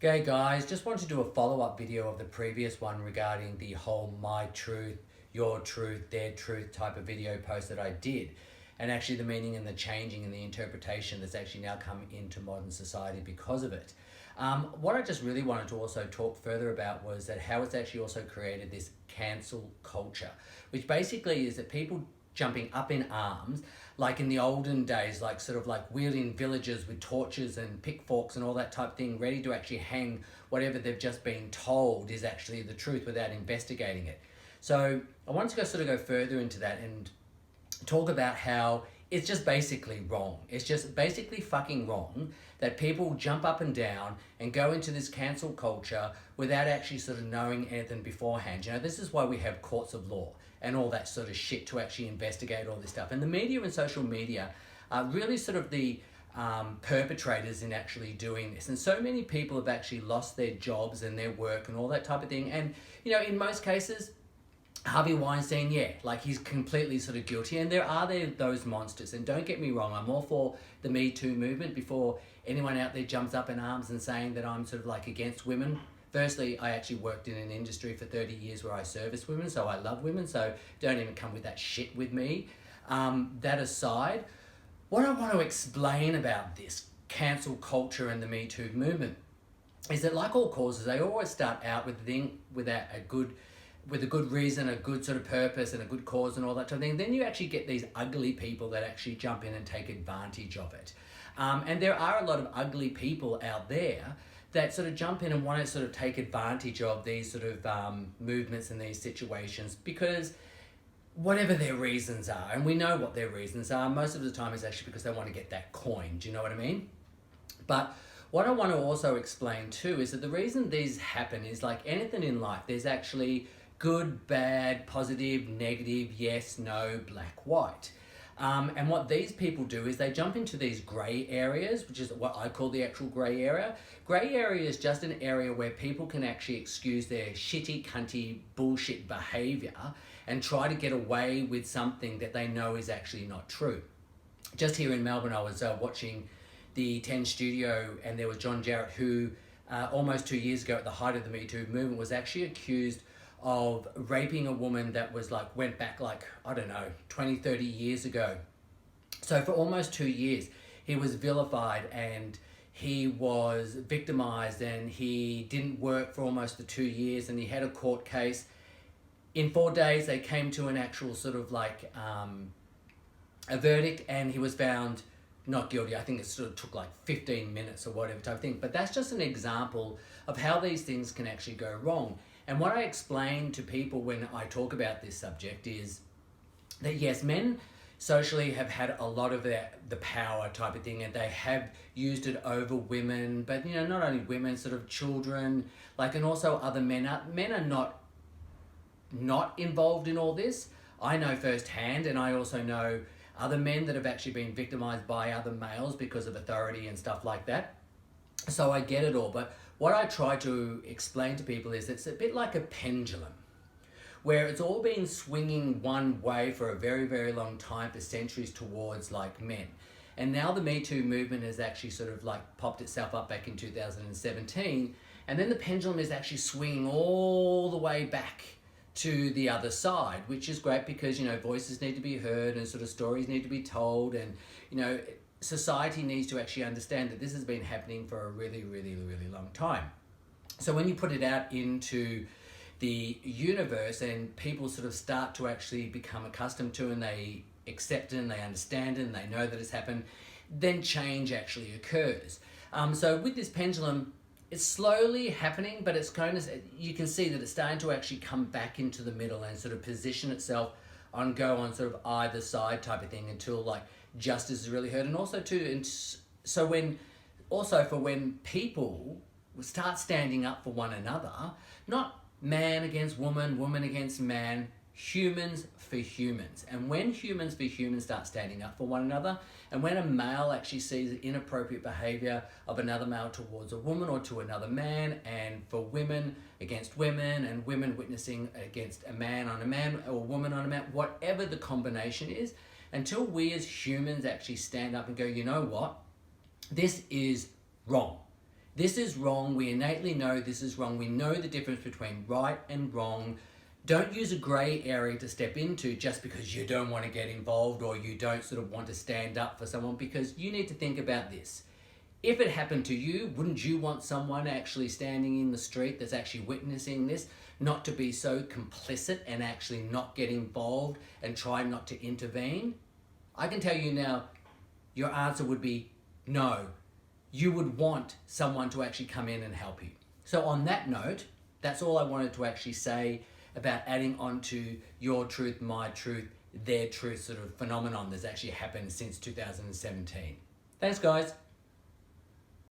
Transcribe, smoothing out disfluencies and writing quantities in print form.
Okay guys, just want to do a follow-up video of the previous one regarding the whole my truth, your truth, their truth type of video post that I did. And actually the meaning and the changing and the interpretation that's actually now come into modern society because of it. What I just really wanted to also talk further about was that how it's actually also created this cancel culture, which basically is that people jumping up in arms, like in the olden days, like sort of like wielding villagers with torches and pitchforks and all that type of thing, ready to actually hang whatever they've just been told is actually the truth without investigating it. So I wanted to go further into that and talk about how it's just basically wrong. It's just basically fucking wrong that people jump up and down and go into this cancel culture without actually sort of knowing anything beforehand. You know, this is why we have courts of law and all that sort of shit to actually investigate all this stuff. And the media and social media are really sort of the perpetrators in actually doing this. And so many people have actually lost their jobs and their work and all that type of thing. And, you know, in most cases, Harvey Weinstein, yeah, like he's completely sort of guilty. And there are those monsters. And don't get me wrong, I'm all for the Me Too movement before anyone out there jumps up in arms and saying that I'm sort of like against women. Firstly, I actually worked in an industry for 30 years where I service women, so I love women, so don't even come with that shit with me. That aside, what I want to explain about this cancel culture and the Me Too movement is that, like all causes, they always start out with a good reason, a good sort of purpose and a good cause and all that type of thing. Then you actually get these ugly people that actually jump in and take advantage of it. And there are a lot of ugly people out there that sort of jump in and want to sort of take advantage of these sort of movements and these situations because whatever their reasons are, and we know what their reasons are, most of the time is actually because they want to get that coin. Do you know what I mean? But what I want to also explain too is that the reason these happen is like anything in life, there's actually good, bad, positive, negative, yes, no, black, white. And what these people do is they jump into these grey areas, which is what I call the actual grey area. Grey area is just an area where people can actually excuse their shitty, cunty, bullshit behaviour and try to get away with something that they know is actually not true. Just here in Melbourne, I was watching the 10 Studio, and there was John Jarrett, who almost 2 years ago at the height of the Me Too movement was actually accused of raping a woman that was like, went back like, I don't know, 20, 30 years ago. So for almost 2 years, he was vilified and he was victimized and he didn't work for almost the 2 years, and he had a court case. In 4 days, they came to an actual sort of like a verdict, and he was found not guilty. I think it sort of took like 15 minutes or whatever type of thing. But that's just an example of how these things can actually go wrong. And what I explain to people when I talk about this subject is that yes, men socially have had a lot of the power type of thing, and they have used it over women, but you know, not only women, sort of children, like, and also other men. Men are not involved in all this. I know firsthand, and I also know other men that have actually been victimized by other males because of authority and stuff like that. So I get it all, but what I try to explain to people is it's a bit like a pendulum, where it's all been swinging one way for a very, very long time, for centuries, towards like men. And now the Me Too movement has actually sort of like popped itself up back in 2017, and then the pendulum is actually swinging all the way back to the other side, which is great because, you know, voices need to be heard and sort of stories need to be told, and, you know, society needs to actually understand that this has been happening for a really, really, really long time. So when you put it out into the universe and people sort of start to actually become accustomed to, and they accept it and they understand it and they know that it's happened, then change actually occurs. So with this pendulum, it's slowly happening, but it's kind of, you can see that it's starting to actually come back into the middle and sort of position itself go on sort of either side type of thing until like justice is really heard. And also too, and so for when people start standing up for one another, not man against woman, woman against man, humans for humans. And when humans for humans start standing up for one another, and when a male actually sees inappropriate behavior of another male towards a woman or to another man, and for women against women, and women witnessing against a man on a man or a woman on a man, whatever the combination is, until we as humans actually stand up and go, you know what, this is wrong. This is wrong. We innately know this is wrong. We know the difference between right and wrong. Don't use a grey area to step into just because you don't want to get involved or you don't sort of want to stand up for someone, because you need to think about this. If it happened to you, wouldn't you want someone actually standing in the street that's actually witnessing this not to be so complicit and actually not get involved and try not to intervene? I can tell you now, your answer would be no. You would want someone to actually come in and help you. So on that note, that's all I wanted to actually say about adding on to your truth, my truth, their truth sort of phenomenon that's actually happened since 2017. Thanks, guys.